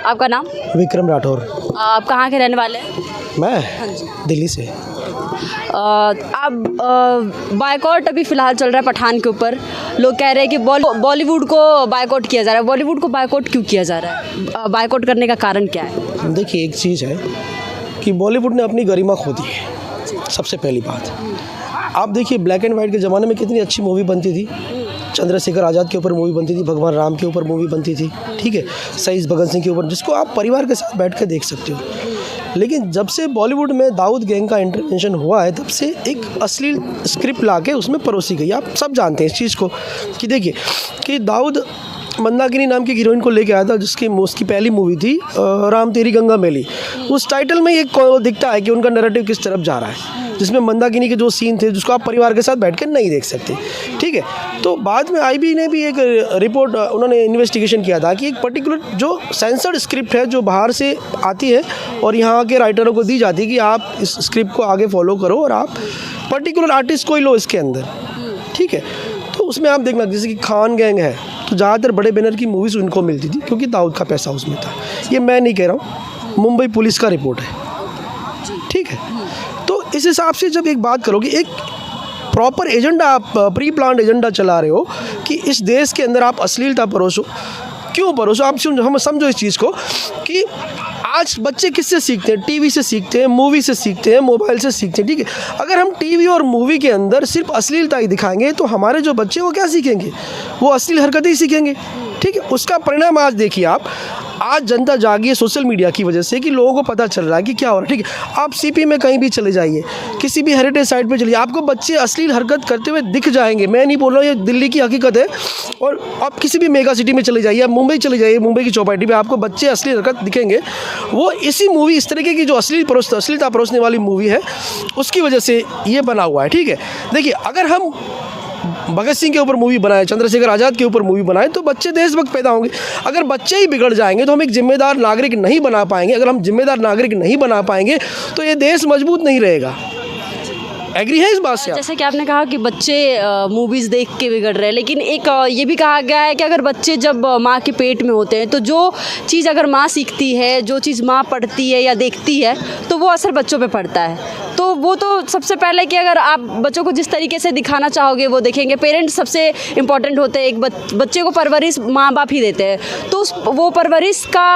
आपका नाम? विक्रम राठौर। आप कहाँ के रहने वाले हैं? मैं हाँ जी। दिल्ली से। आप बायकॉट अभी फ़िलहाल चल रहा है पठान के ऊपर। लोग कह रहे हैं कि बॉलीवुड को बायकॉट किया जा रहा है। बॉलीवुड को बायकॉट क्यों किया जा रहा है? बायकॉट करने का कारण क्या है? देखिए, एक चीज़ है कि बॉलीवुड ने अपनी गरिमा खो दी है, सबसे पहली बात। आप देखिए, ब्लैक एंड वाइट के ज़माने में कितनी अच्छी मूवी बनती थी। चंद्रशेखर आज़ाद के ऊपर मूवी बनती थी, भगवान राम के ऊपर मूवी बनती थी, ठीक है, शहीद भगत सिंह के ऊपर, जिसको आप परिवार के साथ बैठ कर देख सकते हो। लेकिन जब से बॉलीवुड में दाऊद गैंग का इंटरवेंशन हुआ है, तब से एक अश्लील स्क्रिप्ट लाके उसमें परोसी गई। आप सब जानते हैं इस चीज़ को कि देखिए कि दाऊद मंदाकिनी नाम की हीरोइन को लेके आया था, जिसकी उसकी पहली मूवी थी राम तेरी गंगा मैली। उस टाइटल में एक दिखता है कि उनका नैरेटिव किस तरफ जा रहा है, जिसमें मंदाकिनी के जो सीन थे जिसको आप परिवार के साथ बैठ कर नहीं देख सकते, ठीक है। तो बाद में आईबी ने भी एक रिपोर्ट, उन्होंने इन्वेस्टिगेशन किया था कि एक पर्टिकुलर जो सेंसर्ड स्क्रिप्ट है जो बाहर से आती है और यहाँ के राइटरों को दी जाती है कि आप इस स्क्रिप्ट को आगे फॉलो करो और आप पर्टिकुलर आर्टिस्ट को ही लो इसके अंदर, ठीक है। तो उसमें आप देखना, जैसे कि खान गैंग है, तो ज़्यादातर बड़े बैनर की मूवीज़ उनको मिलती थी क्योंकि दाऊद का पैसा उसमें था। ये मैं नहीं कह रहा हूँ, मुंबई पुलिस का रिपोर्ट है, ठीक है। तो इस हिसाब से जब एक बात करोगे, एक प्रॉपर एजेंडा, आप प्री प्लान्ड एजेंडा चला रहे हो कि इस देश के अंदर आप अश्लीलता परोसो। क्यों परोसो? आप हम समझो इस चीज़ को कि आज बच्चे किससे सीखते हैं? टीवी से सीखते हैं, मूवी से सीखते हैं, मोबाइल से सीखते हैं, ठीक है। अगर हम टीवी और मूवी के अंदर सिर्फ अश्लीलता ही दिखाएंगे तो हमारे जो बच्चे वो क्या सीखेंगे? वो अश्लील हरकतें ही सीखेंगे, ठीक है। उसका परिणाम आज देखिए आप, आज जनता जागी है सोशल मीडिया की वजह से कि लोगों को पता चल रहा है कि क्या हो रहा है, ठीक है। आप सीपी में कहीं भी चले जाइए, किसी भी हेरिटेज साइट पे चलिए, आपको बच्चे अश्लील हरकत करते हुए दिख जाएंगे। मैं नहीं बोल रहा हूँ, ये दिल्ली की हकीकत है। और आप किसी भी मेगा सिटी में चले जाइए, आप मुंबई चले जाइए, मुंबई की चौपाटी पे आपको बच्चे अश्लील हरकत दिखेंगे। वो इसी मूवी, इस तरीके की जो अश्लीलता परोसने वाली मूवी है, उसकी वजह से ये बना हुआ है, ठीक है। देखिए, अगर हम भगत सिंह के ऊपर मूवी बनाए, चंद्रशेखर आज़ाद के ऊपर मूवी बनाए, तो बच्चे देशभक्त पैदा होंगे। अगर बच्चे ही बिगड़ जाएंगे तो हम एक जिम्मेदार नागरिक नहीं बना पाएंगे। अगर हम जिम्मेदार नागरिक नहीं बना पाएंगे तो ये देश मजबूत नहीं रहेगा। एग्री है इस बात से? जैसे कि आपने कहा कि बच्चे मूवीज़ देख के बिगड़ रहे हैं, लेकिन एक ये भी कहा गया है कि अगर बच्चे जब माँ के पेट में होते हैं तो जो चीज़ अगर माँ सीखती है, जो चीज़ माँ पढ़ती है या देखती है, तो वो असर बच्चों पे पड़ता है। तो वो तो सबसे पहले कि अगर आप बच्चों को जिस तरीके से दिखाना चाहोगे वो देखेंगे। पेरेंट्स सबसे इम्पॉर्टेंट होते हैं। एक बच्चे को परवरिश माँ बाप ही देते हैं, तो वो परवरिश का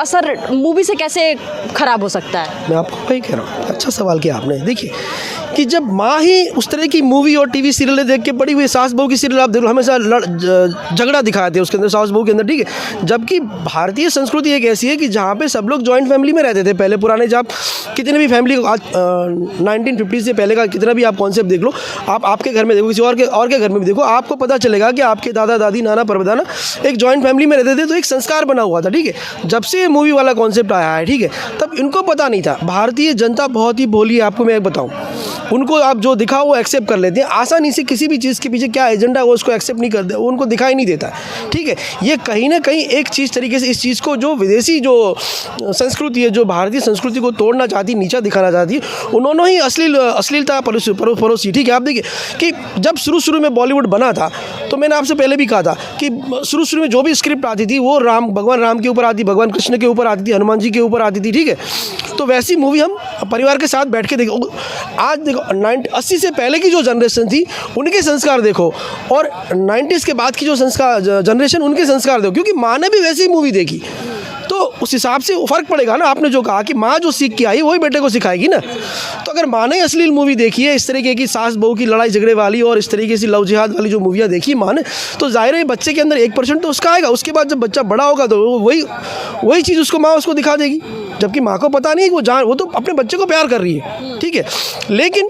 असर मूवी से कैसे ख़राब हो सकता है? मैं आपको वही कह रहा हूँ, अच्छा सवाल किया आपने। देखिए कि जब माँ ही उस तरह की मूवी और टीवी सीरियलें देख के बड़ी हुई, सास बहू की सीरियल आप देख लो, हमेशा झगड़ा दिखाते हैं उसके अंदर, सास बहू के अंदर, ठीक है। जबकि भारतीय संस्कृति एक ऐसी है कि जहाँ पे सब लोग जॉइंट फैमिली में रहते थे पहले पुराने। जब कितने भी फैमिली, आज 1950 से पहले का कितना भी आप कॉन्सेप्ट देख लो, आप आपके घर में देखो, किसी और के घर में भी देखो, आपको पता चलेगा कि आपके दादा दादी, नाना परदादा एक जॉइंट फैमिली में रहते थे, तो एक संस्कार बना हुआ था, ठीक है। जब से मूवी वाला कॉन्सेप्ट आया है, ठीक है, तब इनको पता नहीं था। भारतीय जनता बहुत ही भोली है, आपको मैं एक बताऊँ। उनको आप जो दिखाओ वो एक्सेप्ट कर लेते हैं आसानी से। किसी भी चीज़ के पीछे क्या एजेंडा है वो उसको एक्सेप्ट नहीं करते, वो उनको दिखाई नहीं देता, ठीक है। ये कहीं ना कहीं एक चीज़ तरीके से इस चीज़ को, जो विदेशी जो संस्कृति है, जो भारतीय संस्कृति को तोड़ना चाहती, नीचा दिखाना चाहती है, उन्होंने ही अश्लीलता परोसी, ठीक है। आप देखिए कि जब शुरू में बॉलीवुड बना था, तो मैंने आपसे पहले भी कहा था कि शुरू में जो भी स्क्रिप्ट आती थी वो भगवान राम के ऊपर आती, भगवान कृष्ण के ऊपर आती थी, हनुमान जी के ऊपर आती थी, ठीक है। तो वैसी मूवी हम परिवार के साथ बैठ के देखो। आज देखो 80 से पहले की जो जनरेशन थी उनके संस्कार देखो, और 90s के बाद की जो संस्कार जनरेशन, उनके संस्कार देखो, क्योंकि माँ ने भी वैसी मूवी देखी, तो उस हिसाब से फ़र्क पड़ेगा ना। आपने जो कहा कि माँ जो सीख के आई वही बेटे को सिखाएगी ना। तो अगर माँ ने अश्लील मूवी देखी है, इस तरीके की सास बहू की लड़ाई झगड़े वाली और इस तरीके से लव जिहाद वाली जो मूवियाँ देखी माँ ने, तो जाहिर है बच्चे के अंदर 1% तो उसका आएगा। उसके बाद जब बच्चा बड़ा होगा तो वही चीज़ उसको माँ उसको दिखा देगी, जबकि माँ को पता नहीं है, वो तो अपने बच्चे को प्यार कर रही है, ठीक है। लेकिन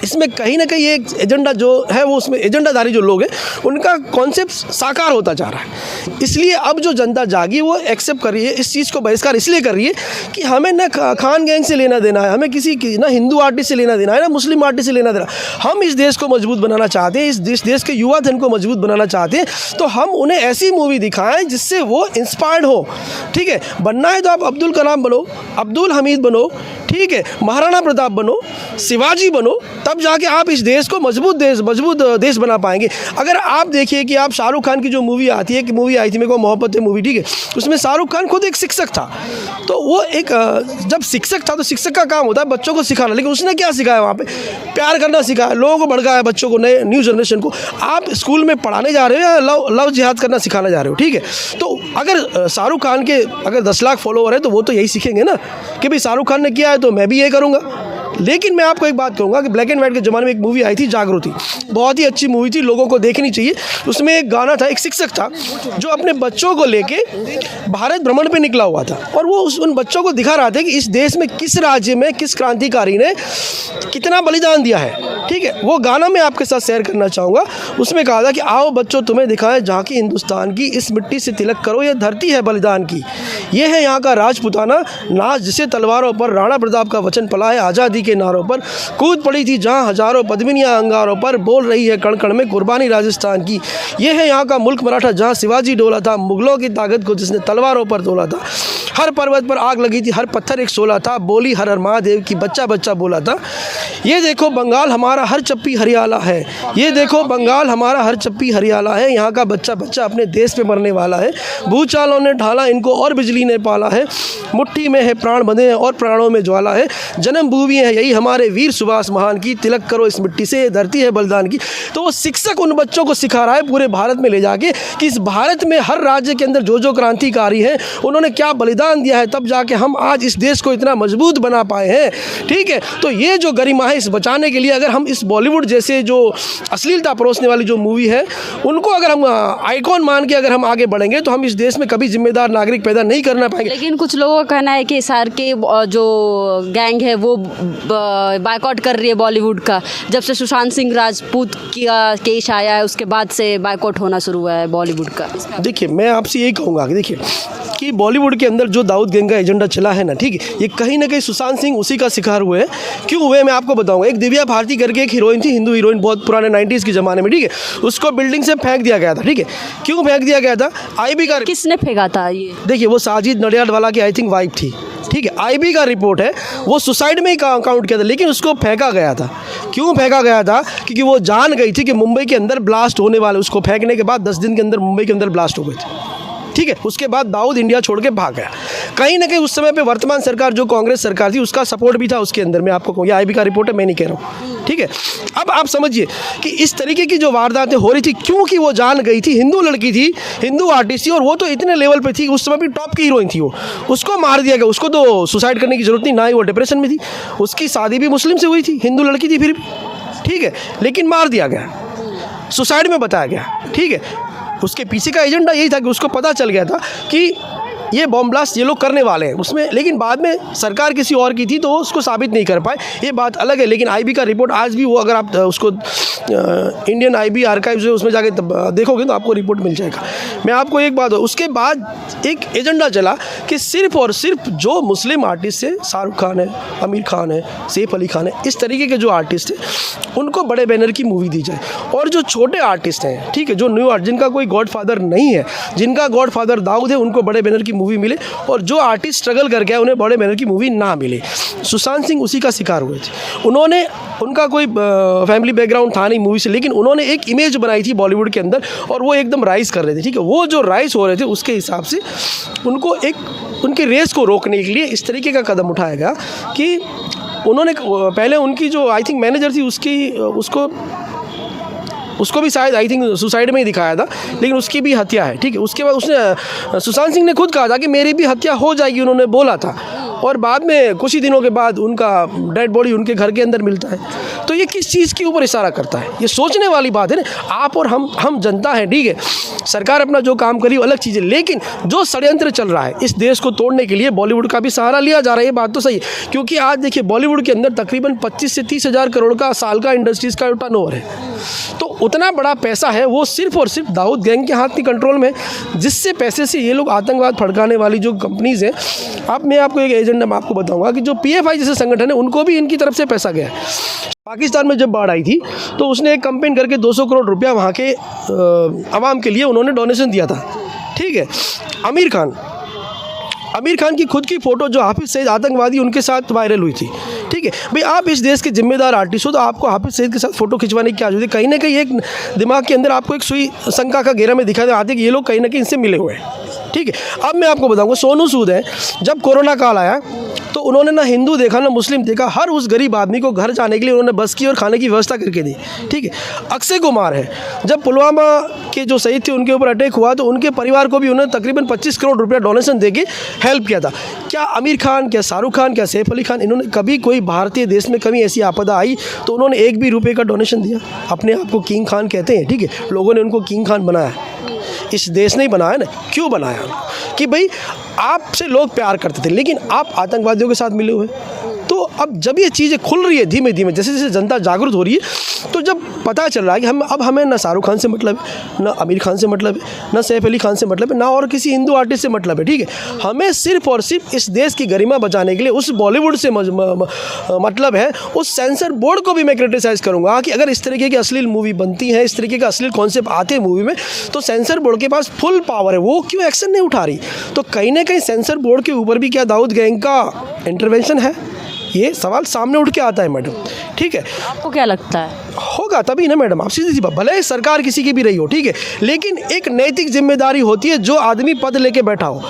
इसमें कहीं ना कहीं एक एजेंडा जो है, वो उसमें एजेंडाधारी जो लोग हैं उनका कॉन्सेप्ट साकार होता जा रहा है। इसलिए अब जो जनता जागी वो एक्सेप्ट कर रही है, इस चीज़ को बहिष्कार इसलिए कर रही है कि हमें ना खान गैंग से लेना देना है, हमें किसी की ना हिंदू आर्टिस्ट से लेना देना है, ना मुस्लिम आर्टिस्ट से लेना देना। हम इस देश को मजबूत बनाना चाहते हैं, इस देश के युवा धन को मजबूत बनाना चाहते हैं, तो हम उन्हें ऐसी मूवी दिखाएं जिससे वो इंस्पायर्ड हो, ठीक है। बनना है तो आप अब्दुल कलाम बनो, अब्दुल हमीद बनो, ठीक है, महाराणा प्रताप बनो, शिवाजी बनो, तब जाके आप इस देश को मजबूत देश बना पाएंगे। अगर आप देखिए कि आप शाहरुख खान की जो मूवी आती है, कि मूवी आई थी मेरे को मोहब्बत है मूवी, ठीक है, उसमें शाहरुख खान खुद एक शिक्षक था। तो वो एक जब शिक्षक था तो शिक्षक का काम होता है बच्चों को सिखाना, लेकिन उसने क्या सिखाया वहाँ पे? प्यार करना सिखाया, लोगों को भड़काया, बच्चों को, नए न्यू जनरेशन को। आप स्कूल में पढ़ाने जा रहे हो या लव जिहाद करना सिखाना जा रहे हो, ठीक है। तो अगर शाहरुख खान के अगर 10 लाख फॉलोवर है तो वो तो यही सीखेंगे ना कि भाई शाहरुख खान ने किया है तो मैं भी ये करूँगा। लेकिन मैं आपको एक बात कहूँगा कि ब्लैक एंड वाइट के ज़माने में एक मूवी आई थी जागृति, बहुत ही अच्छी मूवी थी, लोगों को देखनी चाहिए। उसमें एक गाना था, एक शिक्षक था जो अपने बच्चों को लेके भारत भ्रमण पे निकला हुआ था और वो उन बच्चों को दिखा रहा था कि इस देश में किस राज्य में किस क्रांतिकारी ने कितना बलिदान दिया है, ठीक है। वो गाना मैं आपके साथ शेयर करना चाहूँगा। उसमें कहा था कि आओ बच्चों तुम्हें दिखाएं झांकी हिंदुस्तान की, इस मिट्टी से तिलक करो, ये धरती है बलिदान की, ये है यहाँ का राजपुताना नाच जिसे तलवारों पर राणा प्रताप का वचन पला है, आज़ादी के नारों पर कूद पड़ी थी जहाँ हजारों पद्मिनियाँ अंगारों पर, बोल रही है कण कण में कुर्बानी राजस्थान की, ये है यहाँ का मुल्क मराठा जहाँ शिवाजी डोला था, मुगलों की ताकत को जिसने तलवारों पर तोला था, हर पर्वत पर आग लगी थी, हर पत्थर एक शोला था, बोली हर हर महादेव की, बच्चा बच्चा बोला था, ये देखो बंगाल हमारा हर चप्पी हरियाला है, ये देखो बंगाल हमारा हर चप्पी हरियाला है, यहाँ का बच्चा बच्चा अपने देश पे मरने वाला है, भूचालों ने ढाला इनको और बिजली ने पाला है, मुट्ठी में है प्राण बंधे हैं और प्राणों में ज्वाला है, जन्म भूमि है यही हमारे वीर सुभाष महान की, तिलक करो इस मिट्टी से, ये धरती है बलिदान की। तो वो शिक्षक उन बच्चों को सिखा रहा है पूरे भारत में ले जाके कि इस भारत में हर राज्य के अंदर जो जो क्रांतिकारी हैं उन्होंने क्या बलिदान दिया है, तब जाके हम आज इस देश को इतना मजबूत बना पाए हैं, ठीक है। तो ये जो गरिमा है इस बचाने के लिए अगर हम इस बॉलीवुड जैसे जो अश्लीलता परोसने वाली जो मूवी है उनको अगर हम आइकॉन मान के अगर हम आगे बढ़ेंगे तो हम इस देश में कभी जिम्मेदार नागरिक पैदा नहीं करना पाएंगे। लेकिन कुछ लोगों का कहना है कि SR के जो गैंग है वो बायकॉट कर रही है बॉलीवुड का, जब से सुशांत सिंह राजपूत का केस आया है उसके बाद से बायकॉट होना शुरू हुआ है बॉलीवुड का। देखिए मैं आपसे यही कहूँगा कि देखिए कि बॉलीवुड के अंदर जो दाऊद गैंग का एजेंडा चला है ना, ठीक है, ये कहीं ना कहीं सुशांत सिंह उसी का शिकार हुए हैं। क्यों हुए मैं आपको बताऊंगा। एक दिव्या भारती करके एक हीरोइन थी, हिंदू हीरोइन, बहुत पुराने 90s के ज़माने में, ठीक है, उसको बिल्डिंग से फेंक दिया गया था, ठीक है। क्यों फेंक दिया गया था? IB का, किसने फेंका था ये? देखिए वो साजिद नडियाडवाला की आई थिंक वाइफ थी, ठीक है। IB का रिपोर्ट है वो सुसाइड में ही काउंट किया था, लेकिन उसको फेंका गया था। क्यों फेंका गया था? क्योंकि वो जान गई थी कि मुंबई के अंदर ब्लास्ट होने वाले, उसको फेंकने के बाद 10 दिन के अंदर मुंबई के अंदर ब्लास्ट हो गए थे, ठीक है। उसके बाद दाऊद इंडिया छोड़ के भाग गया। कहीं ना कहीं उस समय पे वर्तमान सरकार जो कांग्रेस सरकार थी उसका सपोर्ट भी था उसके अंदर। मैं आपको कहूँ, ये IB का रिपोर्ट है, मैं नहीं कह रहा हूँ, ठीक है। अब आप समझिए कि इस तरीके की जो वारदातें हो रही थी, क्योंकि वो जान गई थी, हिंदू लड़की थी, हिंदू आर्टिस्ट थी, और वो तो इतने लेवल पे थी, उस समय भी टॉप की हीरोइन थी वो, उसको मार दिया गया। उसको तो सुसाइड करने की जरूरत नहीं, ना ही वो डिप्रेशन में थी, उसकी शादी भी मुस्लिम से हुई थी, हिंदू लड़की थी फिर भी, ठीक है, लेकिन मार दिया गया, सुसाइड में बताया गया, ठीक है। उसके पीछे का एजेंडा यही था कि उसको पता चल गया था कि ये बॉम्ब ब्लास्ट ये लोग करने वाले हैं उसमें, लेकिन बाद में सरकार किसी और की थी तो उसको साबित नहीं कर पाए, ये बात अलग है। लेकिन IB का रिपोर्ट आज भी वो, अगर आप उसको इंडियन IB आर्काइव्स है उसमें जाके देखोगे तो आपको रिपोर्ट मिल जाएगा। मैं आपको एक बात, उसके बाद एक एजेंडा चला कि सिर्फ और सिर्फ जो मुस्लिम आर्टिस्ट है, शाहरुख खान है, आमिर खान है, सैफ अली खान है, इस तरीके के जो आर्टिस्ट हैं उनको बड़े बैनर की मूवी दी जाए, और जो छोटे आर्टिस्ट हैं, ठीक है, जो न्यू आर्ट, जिनका कोई गॉडफादर नहीं है, जिनका गॉडफादर दाऊद है, उनको बड़े बैनर की मूवी मिले, और जो आर्टिस्ट स्ट्रगल कर गया उन्हें बड़े बैनर की मूवी ना मिले। सुशांत सिंह उसी का शिकार हुए थे। उन्होंने, उनका कोई फैमिली बैकग्राउंड था नहीं मूवी से, लेकिन उन्होंने एक इमेज बनाई थी बॉलीवुड के अंदर और वो एकदम राइज कर रहे थे, ठीक है। वो जो राइज हो रहे थे उसके हिसाब से उनको एक उनके रेस को रोकने के लिए इस तरीके का कदम उठाया गया कि उन्होंने पहले उनकी जो आई थिंक मैनेजर थी उसको भी शायद आई थिंक सुसाइड में ही दिखाया था, लेकिन उसकी भी हत्या है, ठीक है। उसके बाद उसने, सुशांत सिंह ने खुद कहा था कि मेरी भी हत्या हो जाएगी, उन्होंने बोला था, और बाद में कुछ ही दिनों के बाद उनका डेड बॉडी उनके घर के अंदर मिलता है। तो ये किस चीज़ के ऊपर इशारा करता है? ये सोचने वाली बात है ना। आप और हम जनता है, ठीक है, सरकार अपना जो काम करी वो अलग चीज़ है, लेकिन जो षड्यंत्र चल रहा है इस देश को तोड़ने के लिए बॉलीवुड का भी सहारा लिया जा रहा है, ये बात तो सही है। क्योंकि आज देखिए बॉलीवुड के अंदर तकरीबन 25 से 30 हज़ार करोड़ का साल का इंडस्ट्रीज़ का टर्नओवर है, तो उतना बड़ा पैसा है वो सिर्फ और सिर्फ दाऊद गैंग के हाथ की कंट्रोल में, जिससे पैसे से ये लोग आतंकवाद भड़काने वाली जो कंपनीज़ हैं। मैं आपको एक एजेंडा मैं आपको बताऊंगा कि जो PFI जैसे संगठन है उनको भी इनकी तरफ से पैसा गया है। पाकिस्तान में जब बाढ़ आई थी तो उसने एक कैंपेन करके 200 करोड़ रुपया वहाँ के आवाम के लिए उन्होंने डोनेशन दिया था, ठीक है। आमिर खान आमिर खान की खुद की फ़ोटो जो हाफिज़ सईद आतंकवादी उनके साथ वायरल हुई थी, ठीक है भाई। आप इस देश के जिम्मेदार आर्टिस्ट हो तो आपको हाफिज़ सईद के साथ फ़ोटो खिंचवाने की क्या जरूरत है? कहीं ना कहीं एक दिमाग के अंदर आपको एक सुई शंका का घेरा में दिखाई आती है कि ये लोग कहीं ना कहीं इनसे मिले हुए हैं, ठीक है। अब मैं आपको बताऊंगा, सोनू सूद है, जब कोरोना काल आया तो उन्होंने ना हिंदू देखा ना मुस्लिम देखा, हर उस गरीब आदमी को घर जाने के लिए उन्होंने बस की और खाने की व्यवस्था करके दी, ठीक है। अक्षय कुमार है, जब पुलवामा के जो शहीद थे उनके ऊपर अटैक हुआ तो उनके परिवार को भी उन्होंने तकरीबन 25 करोड़ रुपया डोनेशन देके हेल्प किया था। क्या आमिर खान, क्या शाहरुख खान, क्या सैफ अली खान, इन्होंने कभी कोई भारतीय देश में कभी ऐसी आपदा आई तो उन्होंने एक भी रुपये का डोनेशन दिया? अपने आप को किंग खान कहते हैं, ठीक है, लोगों ने उनको किंग खान बनाया, इस देश ने ही बनाया ना। क्यों बनाया? कि भाई आपसे लोग प्यार करते थे लेकिन आप आतंकवादियों के साथ मिले हुए। तो अब जब ये चीज़ें खुल रही है धीमे धीमे, जैसे जैसे जनता जागरूक हो रही है, तो जब पता चल रहा है कि हमें ना शाहरुख खान से मतलब है, ना आमिर खान से मतलब है, ना सैफ अली खान से मतलब है, ना और किसी हिंदू आर्टिस्ट से मतलब है, ठीक है। हमें सिर्फ और सिर्फ इस देश की गरिमा बचाने के लिए उस बॉलीवुड से मतलब है। उस सेंसर बोर्ड को भी मैं क्रिटिसाइज़ करूँगा कि अगर इस तरीके की अश्लील मूवी बनती है, इस तरीके का अश्लील कॉन्सेप्ट आते हैं मूवी में, तो सेंसर बोर्ड के पास फुल पावर है, वो क्यों एक्शन नहीं उठा रही? तो कहीं ना कहीं सेंसर बोर्ड के ऊपर भी क्या दाऊद गैंग का इंटरवेंशन है? ये सवाल सामने उठ के आता है मैडम, ठीक है। आपको क्या लगता है? होगा तभी ना मैडम, आप सीधी सी बात, भले ही सरकार किसी की भी रही हो, ठीक है, लेकिन एक नैतिक जिम्मेदारी होती है जो आदमी पद लेके बैठा हो।